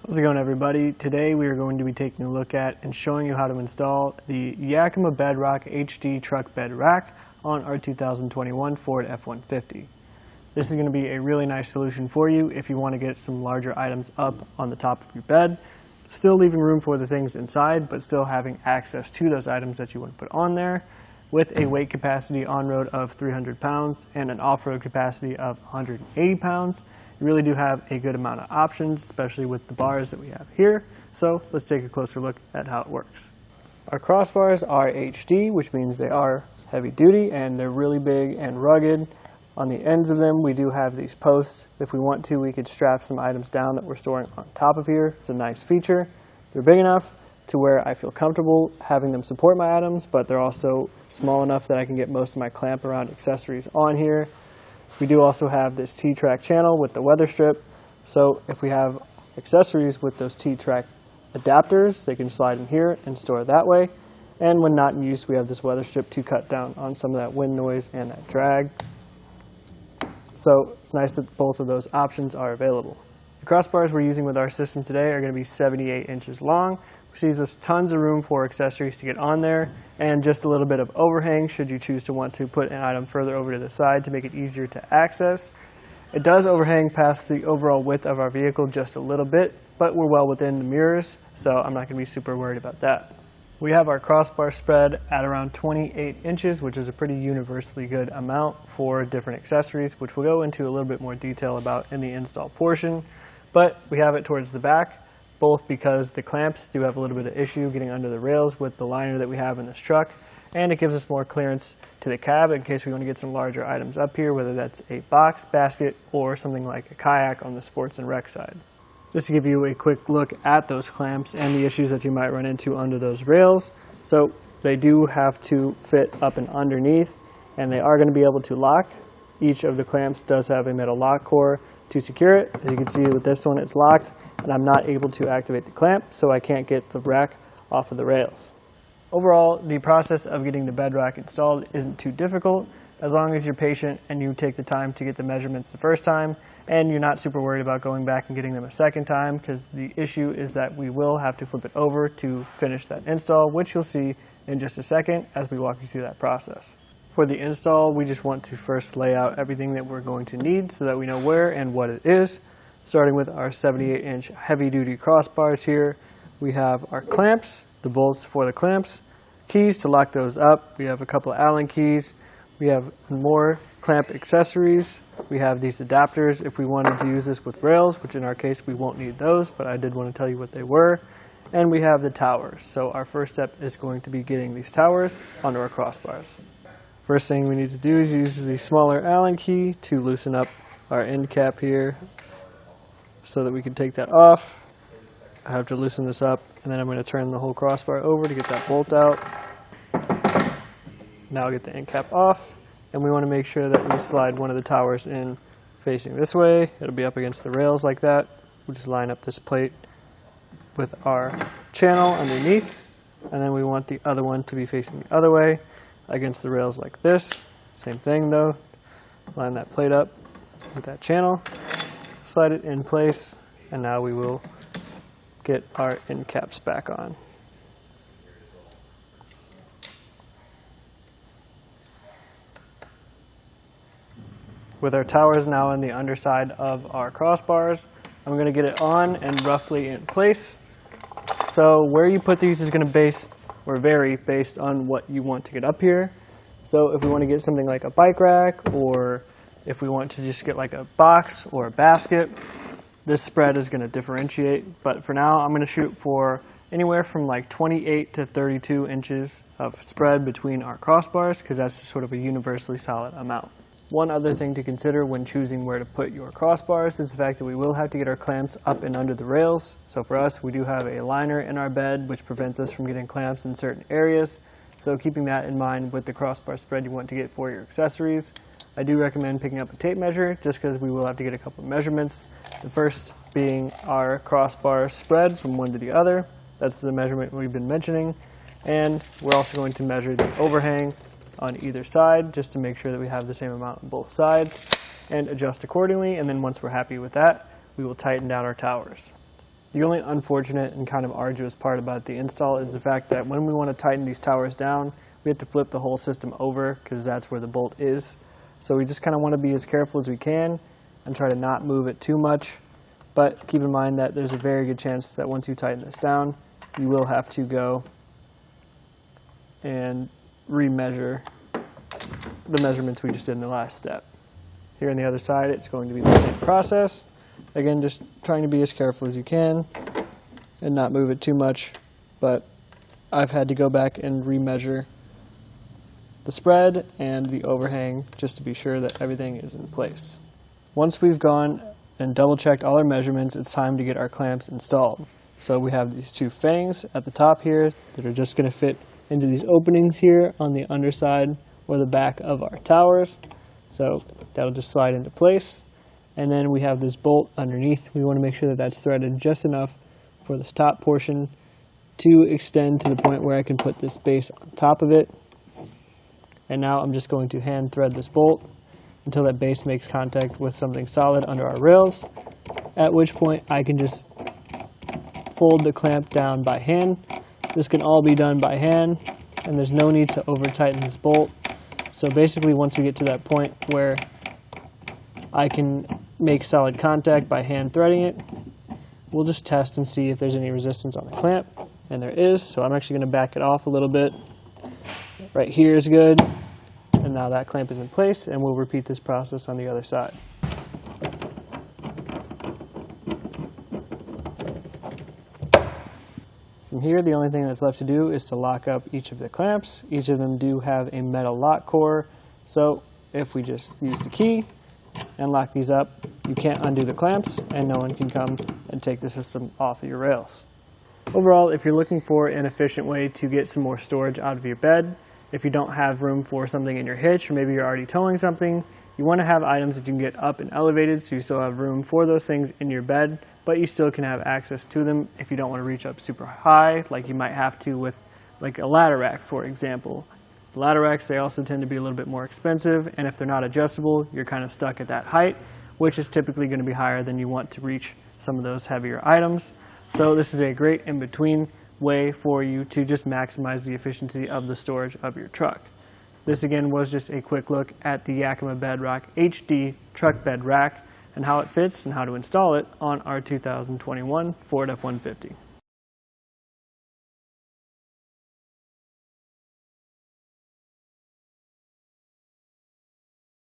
How's it going, everybody? Today we are going to be taking a look at and showing you how to install the Yakima BedRock HD truck bed rack on our 2021 Ford F-150. This is going to be a really nice solution for you if you want to get some larger items up on the top of your bed, still leaving room for the things inside, but still having access to those items that you want to put on there, with a weight capacity on-road of 300 pounds and an off-road capacity of 180 pounds. You really do have a good amount of options, especially with the bars that we have here. So let's take a closer look at how it works. Our crossbars are HD, which means they are heavy duty and they're really big and rugged. On the ends of them, we do have these posts. If we want to, we could strap some items down that we're storing on top of here. It's a nice feature. They're big enough to where I feel comfortable having them support my items, but they're also small enough that I can get most of my clamp around accessories on here. We do also have this T-track channel with the weather strip, so if we have accessories with those T-track adapters, they can slide in here and store that way. And when not in use, we have this weather strip to cut down on some of that wind noise and that drag. So it's nice that both of those options are available. The crossbars we're using with our system today are going to be 78 inches long, which leaves us tons of room for accessories to get on there, and just a little bit of overhang should you choose to want to put an item further over to the side to make it easier to access. It does overhang past the overall width of our vehicle just a little bit, but we're well within the mirrors, so I'm not going to be super worried about that. We have our crossbar spread at around 28 inches, which is a pretty universally good amount for different accessories, which we'll go into a little bit more detail about in the install portion. But we have it towards the back, both because the clamps do have a little bit of issue getting under the rails with the liner that we have in this truck, and it gives us more clearance to the cab in case we want to get some larger items up here, whether that's a box, basket, or something like a kayak on the sports and rec side. Just to give you a quick look at those clamps and the issues that you might run into under those rails. So they do have to fit up and underneath, and they are going to be able to lock. Each of the clamps does have a metal lock core to secure it. As you can see with this one, it's locked, and I'm not able to activate the clamp, so I can't get the rack off of the rails. Overall, the process of getting the bed rack installed isn't too difficult, as long as you're patient and you take the time to get the measurements the first time, and you're not super worried about going back and getting them a second time, because the issue is that we will have to flip it over to finish that install, which you'll see in just a second as we walk you through that process. For the install, we just want to first lay out everything that we're going to need so that we know where and what it is. Starting with our 78-inch heavy-duty crossbars here, we have our clamps, the bolts for the clamps, keys to lock those up. We have a couple of Allen keys. We have more clamp accessories. We have these adapters if we wanted to use this with rails, which in our case we won't need those, but I did want to tell you what they were. And we have the towers. So our first step is going to be getting these towers onto our crossbars. First thing we need to do is use the smaller Allen key to loosen up our end cap here so that we can take that off. I have to loosen this up, and then I'm going to turn the whole crossbar over to get that bolt out. Now I'll get the end cap off, and we want to make sure that we slide one of the towers in facing this way. It'll be up against the rails like that. We'll just line up this plate with our channel underneath, and then we want the other one to be facing the other way against the rails like this. Same thing though. Line that plate up with that channel, slide it in place, and now we will get our end caps back on. With our towers now on the underside of our crossbars, I'm going to get it on and roughly in place. So where you put these is going to vary based on what you want to get up here. So if we want to get something like a bike rack, or if we want to just get like a box or a basket, this spread is going to differentiate. But for now, I'm going to shoot for anywhere from like 28 to 32 inches of spread between our crossbars, because that's sort of a universally solid amount. One other thing to consider when choosing where to put your crossbars is the fact that we will have to get our clamps up and under the rails. So for us, we do have a liner in our bed, which prevents us from getting clamps in certain areas. So keeping that in mind with the crossbar spread you want to get for your accessories, I do recommend picking up a tape measure, just because we will have to get a couple of measurements. The first being our crossbar spread from one to the other. That's the measurement we've been mentioning. And we're also going to measure the overhang on either side, just to make sure that we have the same amount on both sides, and adjust accordingly. And then once we're happy with that, we will tighten down our towers. The only unfortunate and kind of arduous part about the install is the fact that when we want to tighten these towers down, we have to flip the whole system over because that's where the bolt is. So we just kind of want to be as careful as we can and try to not move it too much. But keep in mind that there's a very good chance that once you tighten this down, you will have to go and remeasure the measurements we just did in the last step. Here on the other side, it's going to be the same process. Again, just trying to be as careful as you can and not move it too much, but I've had to go back and remeasure the spread and the overhang just to be sure that everything is in place. Once we've gone and double checked all our measurements, it's time to get our clamps installed. So we have these two fangs at the top here that are just going to fit into these openings here on the underside or the back of our towers. So that'll just slide into place. And then we have this bolt underneath. We want to make sure that that's threaded just enough for this top portion to extend to the point where I can put this base on top of it. And now I'm just going to hand thread this bolt until that base makes contact with something solid under our rails, at which point I can just fold the clamp down by hand. This can all be done by hand, and there's no need to over tighten this bolt. So basically, once we get to that point where I can make solid contact by hand threading it, we'll just test and see if there's any resistance on the clamp, and there is. So I'm actually going to back it off a little bit. Right here is good, and now that clamp is in place, and we'll repeat this process on the other side. From here, the only thing that's left to do is to lock up each of the clamps. Each of them do have a metal lock core, so if we just use the key and lock these up, you can't undo the clamps, and no one can come and take the system off of your rails. Overall, if you're looking for an efficient way to get some more storage out of your bed, if you don't have room for something in your hitch, or maybe you're already towing something, you want to have items that you can get up and elevated so you still have room for those things in your bed, but you still can have access to them if you don't want to reach up super high, like you might have to with like a ladder rack, for example. The ladder racks, they also tend to be a little bit more expensive, and if they're not adjustable, you're kind of stuck at that height, which is typically going to be higher than you want to reach some of those heavier items. So this is a great in-between way for you to just maximize the efficiency of the storage of your truck. This again was just a quick look at the Yakima BedRock HD truck bed rack and how it fits and how to install it on our 2021 Ford F-150.